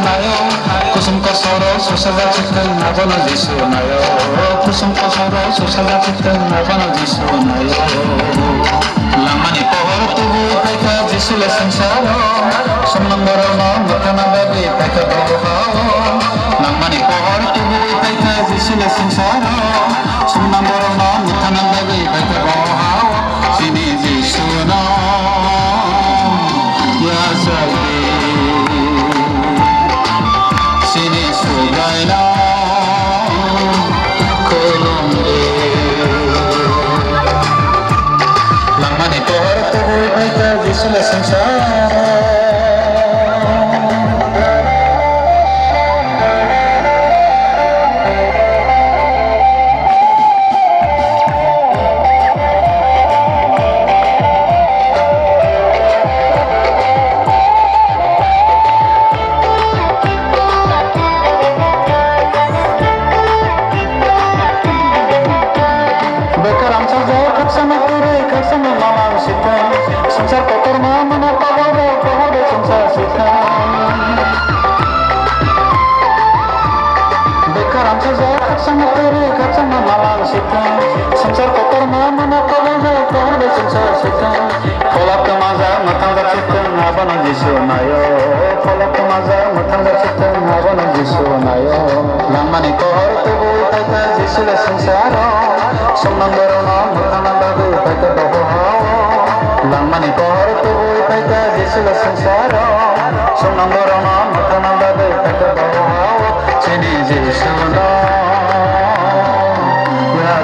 nayo kusum kosoro susaga chikan nabana jisu nayo kusum kosoro susaga chikan nabana jisu nayo lamani pohor tubu paika jisu le sansaro sumnambara ma matana babi paika bohao lamani pohor tubu paika jisu le sansaro sumnambara ma matana babi paika bohao sini jisu na ya sabi sini sugaina kolombe lamani pohor tubu paika jisu le sansaro संसार कोतरमा मना पावो कोहरे संसार सीता बेकार आमचा जो खर्चन करे खर्चन Malan Sita संसार कोतरमा मना पावो कोहरे संसार सीता फलक माझा मथांगा चित्त नाबन जिसु नायो फलक माझा मथांगा चित्त नाबन जिसु नायो लामानी कोहर तुबु पाइका जिसु ले संसारो समंदरो ना मथांगा बाबु पाइका बहो lamani pohor tubuh paika jisu le sansaro sumnambara ma matana babe paika bawa sini jisu na ya